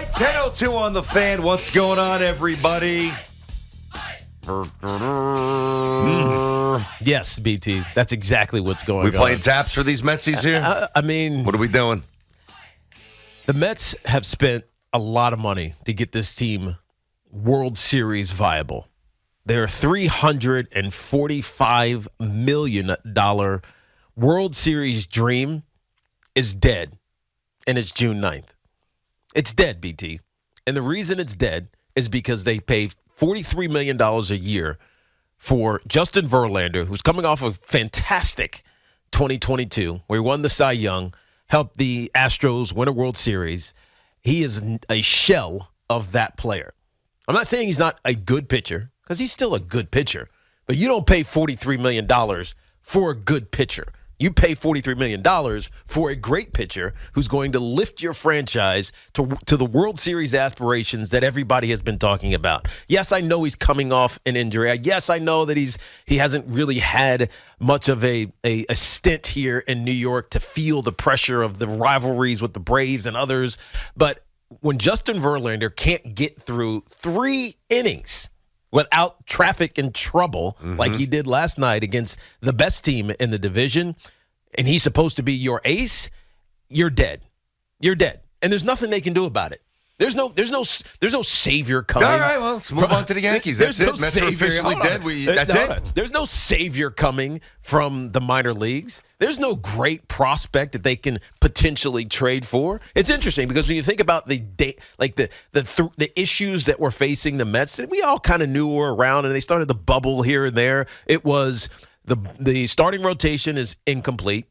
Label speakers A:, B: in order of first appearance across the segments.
A: right, 10:02 on the Fan. What's going on, everybody?
B: Yes, BT. That's exactly what's going on.
A: We playing taps for these Metsies here?
B: I mean,
A: what are we doing?
B: The Mets have spent a lot of money to get this team World Series viable. Their $345 million World Series dream is dead, and it's June 9th. It's dead, BT. And the reason it's dead is because they pay $43 million a year for Justin Verlander, who's coming off a fantastic 2022, where he won the Cy Young, helped the Astros win a World Series. He is a shell of that player. I'm not saying he's not a good pitcher, because he's still a good pitcher, but you don't pay $43 million for a good pitcher. You pay $43 million for a great pitcher who's going to lift your franchise to the World Series aspirations that everybody has been talking about. Yes, I know he's coming off an injury. Yes, I know that he hasn't really had much of a stint here in New York to feel the pressure of the rivalries with the Braves and others. But when Justin Verlander can't get through 3 innings without traffic and trouble, like he did last night against the best team in the division, and he's supposed to be your ace, you're dead. You're dead. And there's nothing they can do about it. There's no savior coming.
A: All right, well, let's move on to the Yankees. That's it. Mets are officially dead. That's it.
B: There's no savior coming from the minor leagues. There's no great prospect that they can potentially trade for. It's interesting because when you think about the issues that were facing the Mets, that we all kind of knew were around, and they started to bubble here and there. It was the starting rotation is incomplete.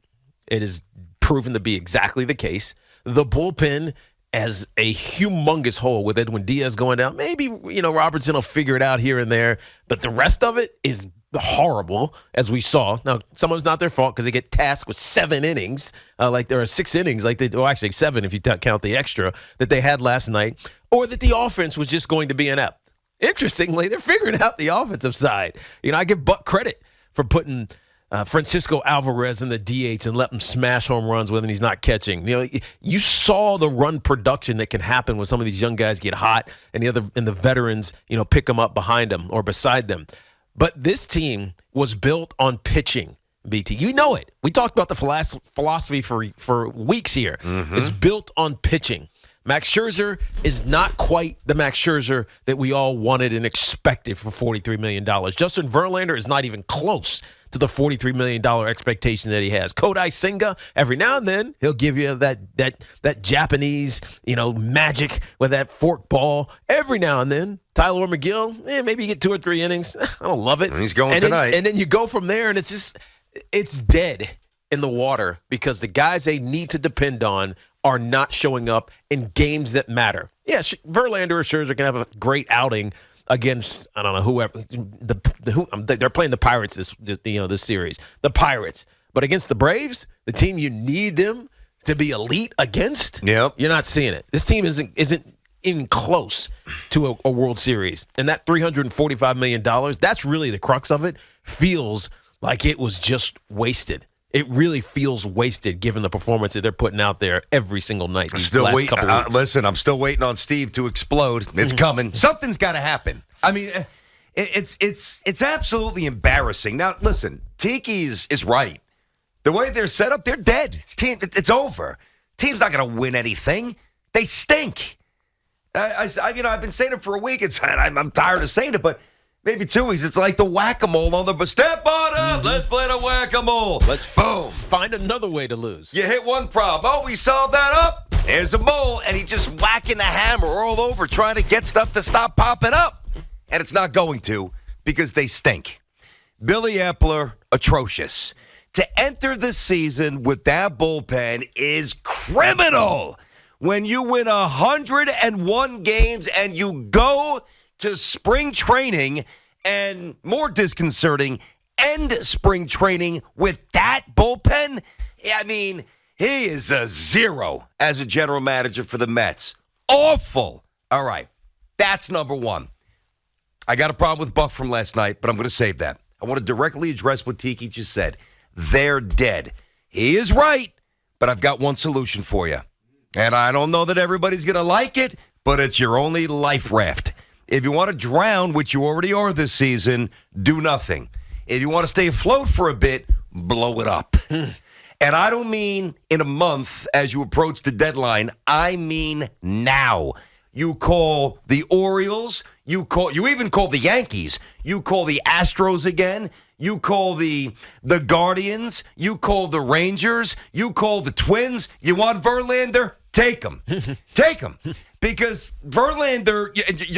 B: It is proven to be exactly the case. The bullpen as a humongous hole with Edwin Diaz going down. Maybe, Robertson will figure it out here and there, but the rest of it is horrible, as we saw. Now, some of it's not their fault because they get tasked with 7 innings, like there are 6 innings, actually 7 if you count the extra that they had last night, or that the offense was just going to be inept. Interestingly, they're figuring out the offensive side. I give Buck credit for putting Francisco Alvarez in the DH and let him smash home runs when he's not catching. You saw the run production that can happen when some of these young guys get hot and the veterans, pick them up behind them or beside them. But this team was built on pitching, BT. You know it. We talked about the philosophy for weeks here. It's built on pitching. Max Scherzer is not quite the Max Scherzer that we all wanted and expected for $43 million. Justin Verlander is not even close to the $43 million expectation that he has. Kodai Senga, every now and then, he'll give you that Japanese, magic with that fork ball. Every now and then, Tyler McGill, maybe you get 2 or 3 innings. I don't love it.
A: And he's going tonight.
B: And then you go from there, and it's dead in the water because the guys they need to depend on are not showing up in games that matter. Yeah, Verlander or Scherzer can have a great outing against, I don't know, whoever. They're playing the Pirates this series. The Pirates. But against the Braves, the team you need them to be elite against,
A: you're
B: not seeing it. This team isn't even close to a World Series. And that $345 million, that's really the crux of it, feels like it was just wasted. It really feels wasted given the performance that they're putting out there every single night these last couple weeks.
A: Listen, I'm still waiting on Steve to explode. It's coming. Something's got to happen. I mean, it's absolutely embarrassing. Now, listen, Tiki is right. The way they're set up, they're dead. It's over. Team's not going to win anything. They stink. I've been saying it for a week. I'm tired of saying it, but maybe 2 weeks. It's like the whack-a-mole on the step on up. Let's play the whack-a-mole.
B: Let's boom. Find another way to lose.
A: You hit one problem. Oh, we solved that up. There's a mole, and he's just whacking the hammer all over trying to get stuff to stop popping up. And it's not going to because they stink. Billy Epler, atrocious. To enter the season with that bullpen is criminal. When you win 101 games and you go to spring training, and more disconcerting, end spring training with that bullpen. I mean, he is a 0 as a general manager for the Mets. Awful. All right, that's number 1. I got a problem with Buck from last night, but I'm going to save that. I want to directly address what Tiki just said. They're dead. He is right, but I've got one solution for you. And I don't know that everybody's going to like it, but it's your only life raft. If you want to drown, which you already are this season, do nothing. If you want to stay afloat for a bit, blow it up. And I don't mean in a month as you approach the deadline. I mean now. You call the Orioles. You even call the Yankees. You call the Astros again. You call the Guardians. You call the Rangers. You call the Twins. You want Verlander? Take him. Take him. Because Verlander,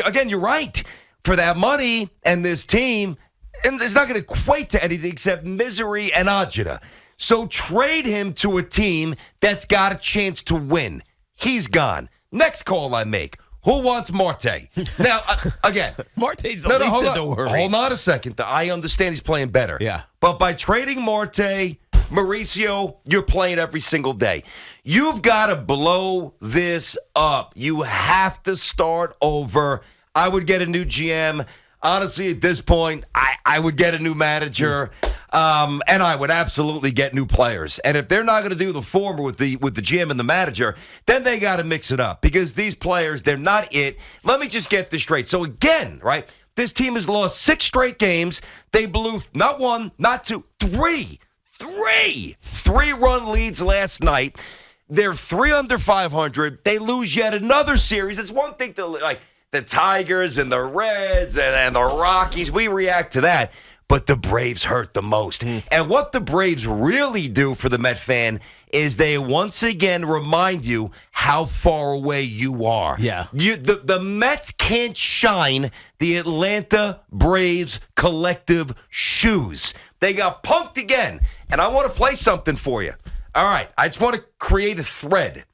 A: again, you're right. For that money and this team, and it's not going to equate to anything except misery and agita. So trade him to a team that's got a chance to win. He's gone. Next call I make. Who wants Marte? Now, again.
B: Marte's the least of the worries.
A: Hold on a second. I understand he's playing better.
B: Yeah.
A: But by trading Marte, Mauricio, you're playing every single day. You've got to blow this up. You have to start over. I would get a new GM. Honestly, at this point, I would get a new manager. And I would absolutely get new players. And if they're not going to do the former with the GM and the manager, then they got to mix it up because these players, they're not it. Let me just get this straight. So again, right, this team has lost 6 straight games. They blew not 1, not 2, 3 3-run leads last night. They're 3 under 500. They lose yet another series. It's one thing to like the Tigers and the Reds and the Rockies. We react to that. But the Braves hurt the most. And what the Braves really do for the Met fan is they once again remind you how far away you are.
B: Yeah.
A: The Mets can't shine the Atlanta Braves collective shoes. They got punked again. And I want to play something for you. All right. I just want to create a thread.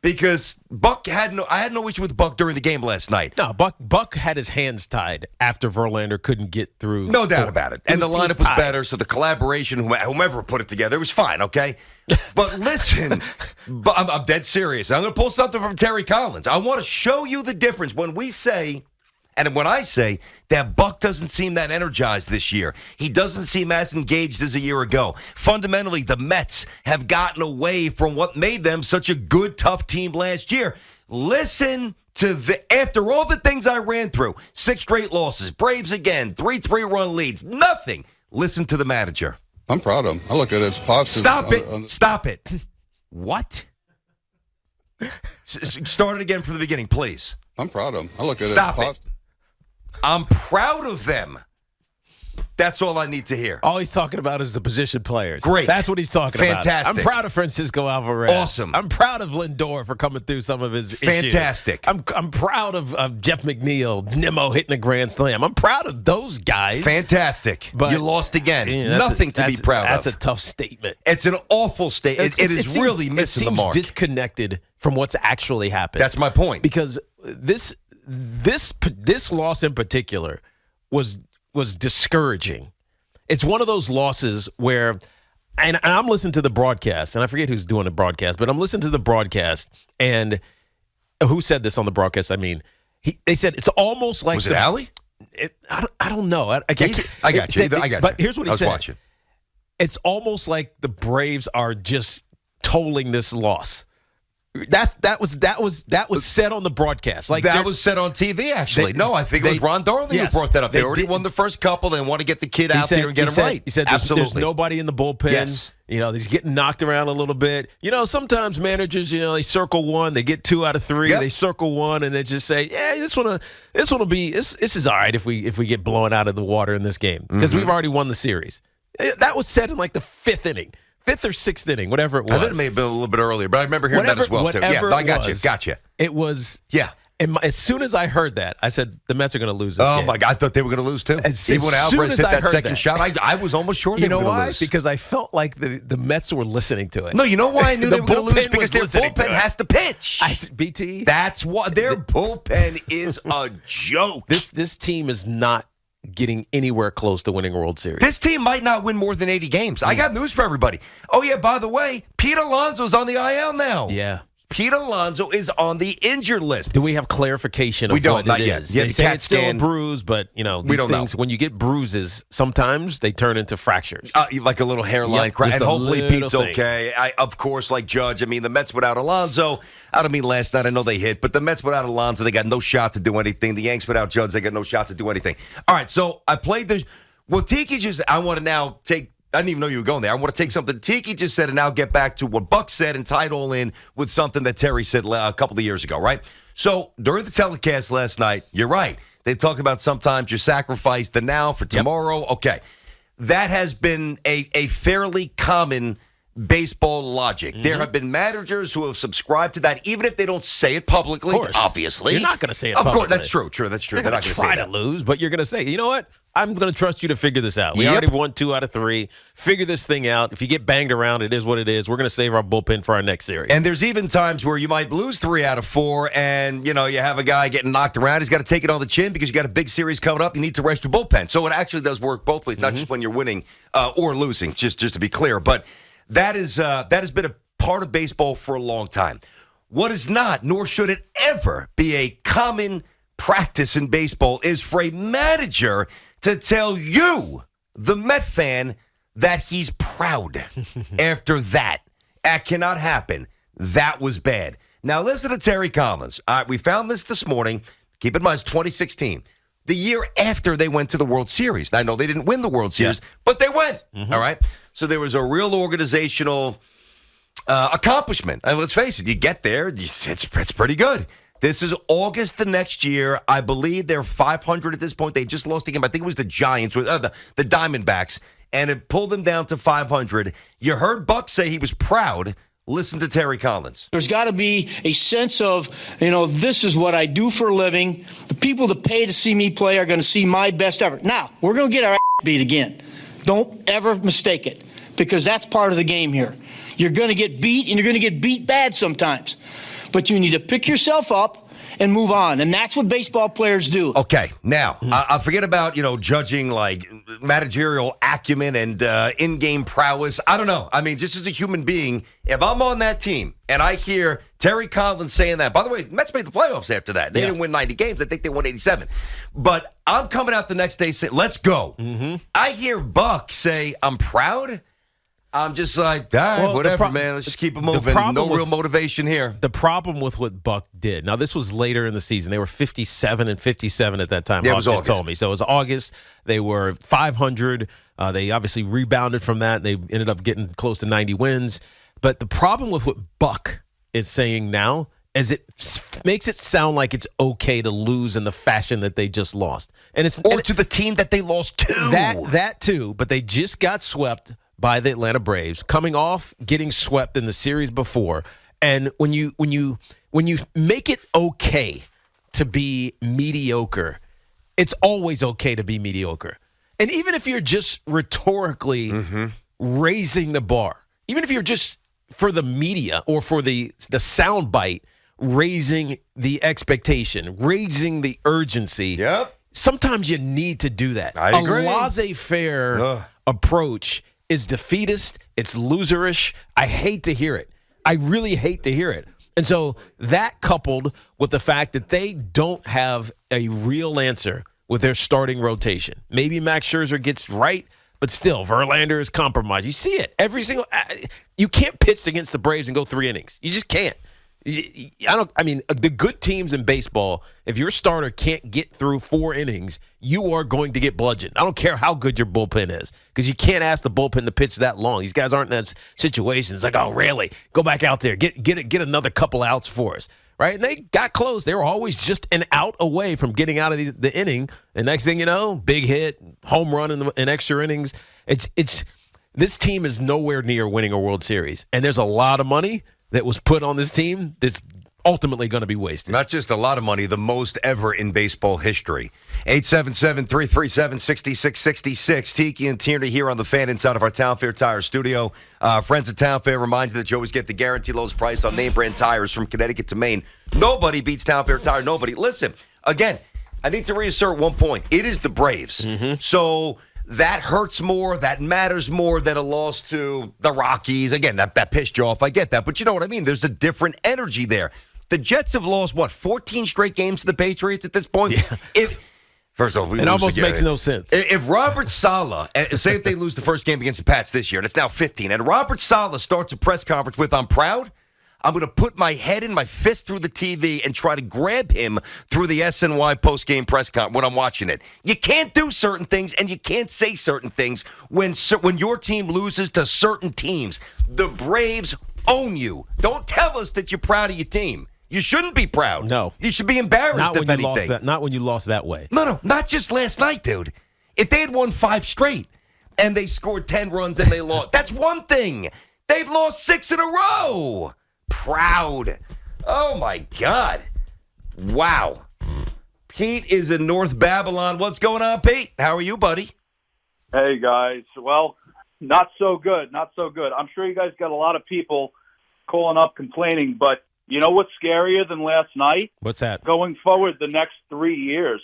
A: Because I had no issue with Buck during the game last night.
B: No, Buck had his hands tied after Verlander couldn't get through.
A: No doubt about it. And the lineup was better, so the collaboration, whomever put it together, it was fine, okay? But listen, I'm dead serious. I'm going to pull something from Terry Collins. I want to show you the difference when we say, and when I say that Buck doesn't seem that energized this year. He doesn't seem as engaged as a year ago. Fundamentally, the Mets have gotten away from what made them such a good, tough team last year. Listen to after all the things I ran through, 6 straight losses, Braves again, 3 3-run leads, nothing. Listen to the manager.
C: I'm proud of him. I look at it as positive.
A: Stop it. What? Start it again from the beginning, please.
C: I'm proud of him. I look at it as
A: positive. I'm proud of them. That's all I need to hear.
B: All he's talking about is the position players.
A: Great.
B: That's what he's talking about.
A: Fantastic.
B: I'm proud of Francisco Alvarez.
A: Awesome.
B: I'm proud of Lindor for coming through some of his
A: Fantastic.
B: issues. I'm proud of Jeff McNeil, Nimmo hitting a grand slam. I'm proud of those guys.
A: Fantastic. But you lost again. Nothing to be proud of.
B: That's a tough statement.
A: It's an awful statement. It is really missing the mark.
B: It seems disconnected from what's actually happened.
A: That's my point.
B: Because this loss in particular was discouraging. It's one of those losses where, and I'm listening to the broadcast, and I forget who's doing the broadcast, but I'm listening to the broadcast, and who said this on the broadcast? I mean, they said it's almost like
A: was it Allie?
B: I don't know. I got you.
A: I got you.
B: But here's what he said.
A: I was watching.
B: It's almost like the Braves are just tolling this loss. That was said on the broadcast. Like
A: that was said on TV, actually. I think it was Ron Darling who brought that up. They already won the first couple. They want to get the kid out there and get him right.
B: He said there's nobody in the bullpen.
A: Yes.
B: He's getting knocked around a little bit. Sometimes managers, they circle 1, they get 2 out of 3, They circle 1, and they just say, yeah, this one will be, this is all right if we get blown out of the water in this game because we've already won the series. That was said in like the 5th inning. 5th or 6th inning, whatever it was.
A: I think it may have been a little bit earlier, but I remember hearing that as well, too. Yeah, I got you. Gotcha.
B: It was.
A: Yeah.
B: And as soon as I heard that, I said, the Mets are going to lose this game.
A: Oh, my God. I thought they were going to lose, too. Even when Alvarez hit that second shot, I was almost sure they were going to lose.
B: Because I felt like the Mets were listening to it.
A: No, you know why I knew they were going to lose? Because their bullpen has to pitch.
B: BT?
A: That's what their bullpen is a joke.
B: This team is not getting anywhere close to winning a World Series.
A: This team might not win more than 80 games. I got news for everybody. Oh, yeah, by the way, Pete Alonso's on the IL now.
B: Yeah.
A: Pete Alonso is on the injured list.
B: Do we have clarification of
A: we don't,
B: what
A: not
B: it
A: yet.
B: is?
A: Yeah,
B: they
A: the
B: say
A: CAT
B: it's still a
A: scan.
B: bruise, but, these
A: we don't
B: things,
A: know.
B: when you get bruises, sometimes they turn into fractures.
A: Like a little hairline crack.
B: just
A: And
B: a
A: hopefully
B: little
A: Pete's
B: thing.
A: okay. Of course, like Judge, the Mets without Alonso, I don't mean last night, I know they hit, but the Mets without Alonso, they got no shot to do anything. The Yanks without Judge, they got no shot to do anything. All right, so I played the... Well, Tiki just... I want to now take... I didn't even know you were going there. I want to take something Tiki just said and now get back to what Buck said and tie it all in with something that Terry said a couple of years ago, right? So during the telecast last night, you're right. They talked about sometimes you sacrifice the now for tomorrow. Yep. Okay. That has been a fairly common baseball logic. Mm-hmm. There have been managers who have subscribed to that, even if they don't say it publicly, obviously.
B: You're not going to say it
A: publicly.
B: publicly.
A: Of course, that's true. That's true.
B: They're not going to try to lose, but you're going to say, you know what? I'm going to trust you to figure this out. We already won 2 out of 3. Figure this thing out. If you get banged around, it is what it is. We're going to save our bullpen for our next series.
A: And there's even times where you might lose 3 out of 4, and, you have a guy getting knocked around. He's got to take it on the chin because you got a big series coming up. You need to rest your bullpen. So it actually does work both ways, not just when you're winning or losing, just to be clear. But that has been a part of baseball for a long time. What is not, nor should it ever be a common practice in baseball, is for a manager to tell you, the Met fan, that he's proud after that. That cannot happen. That was bad. Now listen to Terry Collins. All right, we found this morning. Keep in mind, it's 2016. The year after they went to the World Series. Now, I know they didn't win the World Series, but they went. All right? So there was a real organizational accomplishment. And let's face it, you get there, it's pretty good. This is August the next year. I believe they're 500 at this point. They just lost a game. I think it was the Giants, the Diamondbacks, and it pulled them down to 500. You heard Buck say he was proud. Listen to Terry Collins.
D: There's got to be a sense of, this is what I do for a living. The people that pay to see me play are going to see my best effort. Now, we're going to get our ass beat again. Don't ever mistake it, because that's part of the game here. You're going to get beat, and you're going to get beat bad sometimes. But you need to pick yourself up and move on, and that's what baseball players do.
A: Okay, now, I forget about, judging, like, managerial acumen and in-game prowess. I don't know. Just as a human being, if I'm on that team and I hear Terry Collins saying that, by the way, Mets made the playoffs after that. They didn't win 90 games. I think they won 87. But I'm coming out the next day saying, let's go. I hear Buck say, I'm proud. I'm just like, all right, whatever, man. Let's just keep it moving. No real motivation here.
B: The problem with what Buck did, now this was later in the season. They were 57 and 57 at that time.
A: Yeah, it was
B: just
A: August.
B: told me. So it was August. They were 500. They obviously rebounded from that. They ended up getting close to 90 wins. But the problem with what Buck is saying now is it makes it sound like it's okay to lose in the fashion that they just lost. Or
A: to the team that they lost to.
B: That too, but they just got swept by the Atlanta Braves, coming off getting swept in the series before. And when you make it okay to be mediocre, it's always okay to be mediocre. And even if you're just rhetorically raising the bar, even if you're just for the media or for the sound bite, raising the expectation, raising the urgency, sometimes you need to do that.
A: I agree.
B: A laissez-faire approach is defeatist. It's loserish. I hate to hear it. I really hate to hear it. And so that coupled with the fact that they don't have a real answer with their starting rotation. Maybe Max Scherzer gets right, but still, Verlander is compromised. You see it. You can't pitch against the Braves and go 3 innings. You just can't. The good teams in baseball, if your starter can't get through 4 innings, you are going to get bludgeoned. I don't care how good your bullpen is, because you can't ask the bullpen to pitch that long. These guys aren't in that situation. It's like, oh, really? Go back out there. Get another couple outs for us. Right? And they got close. They were always just an out away from getting out of the inning. And next thing you know, big hit, home run in extra innings. This team is nowhere near winning a World Series. And there's a lot of money that was put on this team that's ultimately going to be wasted.
A: Not just a lot of money, the most ever in baseball history. 877-337-6666. Tiki and Tierney here on the Fan inside of our Town Fair Tire studio. Friends at Town Fair remind you that you always get the guaranteed lowest price on name brand tires from Connecticut to Maine. Nobody beats Town Fair Tire. Nobody. Listen, again, I need to reassert one point. It is the Braves. So that hurts more, that matters more than a loss to the Rockies. Again, that pissed you off. I get that. But you know what I mean? There's a different energy there. The Jets have lost, 14 straight games to the Patriots at this point?
B: Yeah.
A: First of all,
B: it almost makes no sense.
A: If Robert Saleh, say if they lose the first game against the Pats this year, and it's now 15, and Robert Saleh starts a press conference with, I'm proud, I'm going to put my head and my fist through the TV and try to grab him through the SNY post-game press conference when I'm watching it. You can't do certain things, and you can't say certain things when your team loses to certain teams. The Braves own you. Don't tell us that you're proud of your team. You shouldn't be proud.
B: No.
A: You should be embarrassed
B: not
A: if
B: when you
A: anything.
B: Not when you lost that way.
A: No, not just last night, dude. If they had won 5 straight and they scored 10 runs and they lost, that's one thing. They've lost 6 in a row. Proud. Oh, my God. Wow. Pete is in North Babylon. What's going on, Pete? How are you, buddy?
E: Hey, guys. Well, not so good. Not so good. I'm sure you guys got a lot of people calling up complaining, but you know what's scarier than last night?
B: What's that?
E: Going forward the next 3 years,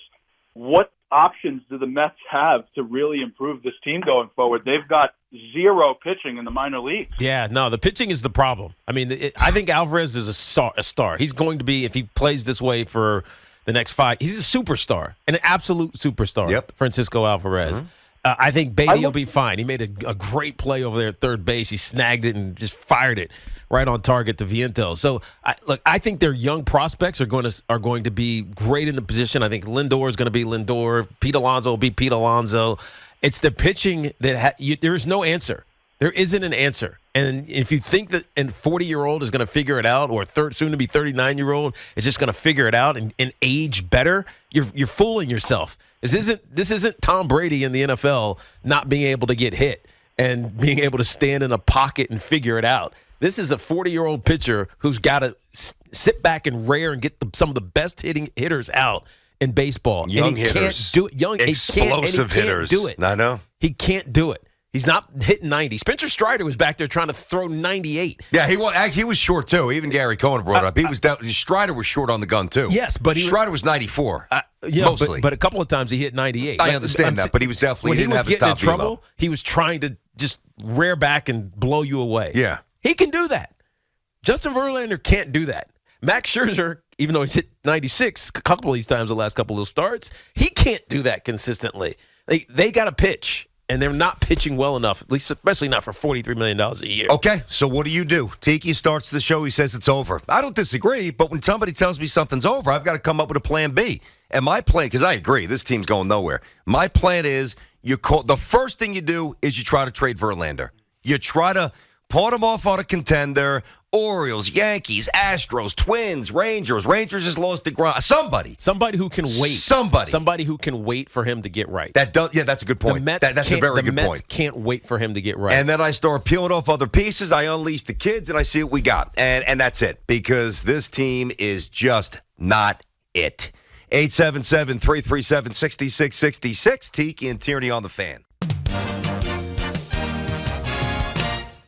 E: what options do the Mets have to really improve this team going forward? They've got 0 pitching in the minor leagues.
B: Yeah, no, the pitching is the problem. I mean, I think Alvarez is a star. He's going to be, if he plays this way for the next 5, he's a superstar, an absolute superstar.
A: Yep.
B: Francisco Alvarez. I think Beatty will be fine. He made a great play over there at third base. He snagged it and just fired it right on target to Vientos. So, I think their young prospects are going to be great in the position. I think Lindor is going to be Lindor. Pete Alonso will be Pete Alonso. It's the pitching that there is no answer. There isn't an answer. And if you think that a 40-year-old is going to figure it out, or soon to be 39-year-old is just going to figure it out and age better, you're fooling yourself. This isn't Tom Brady in the NFL not being able to get hit and being able to stand in a pocket and figure it out. This is a 40-year-old pitcher who's got to sit back and rare and get some of the best hitters out in baseball.
A: Young
B: and he
A: hitters.
B: Can't do it. Young,
A: explosive hitters.
B: Do it.
A: I know.
B: He can't do it. He's not hitting 90. Spencer Strider was back there trying to throw 98.
A: Yeah, he was short too. Even Gary Cohen brought it up. Strider was short on the gun too.
B: Yes, but
A: Strider was 94. Mostly.
B: But a couple of times he hit 98.
A: I understand that, but he was definitely
B: when he
A: didn't
B: was
A: have his
B: getting in
A: top
B: trouble.
A: velo.
B: He was trying to just rear back and blow you away.
A: Yeah,
B: he can do that. Justin Verlander can't do that. Max Scherzer, even though he's hit 96 a couple of these times the last couple of starts, he can't do that consistently. They got to pitch. And they're not pitching well enough, at least especially not for $43 million a year.
A: Okay, so what do? Tiki starts the show. He says it's over. I don't disagree, but when somebody tells me something's over, I've got to come up with a plan B. And my plan, because I agree, this team's going nowhere. My plan is the first thing you do is you try to trade Verlander. You try to pawn him off on a contender. Orioles, Yankees, Astros, Twins, Rangers. Rangers has lost the ground. Somebody
B: who can wait. Somebody who can wait for him to get right.
A: That's a good point. That's a very good point.
B: The Mets can't wait for him to get right.
A: And then I start peeling off other pieces. I unleash the kids, and I see what we got. And that's it, because this team is just not it. 877-337-6666. Tiki and Tierney on the Fan.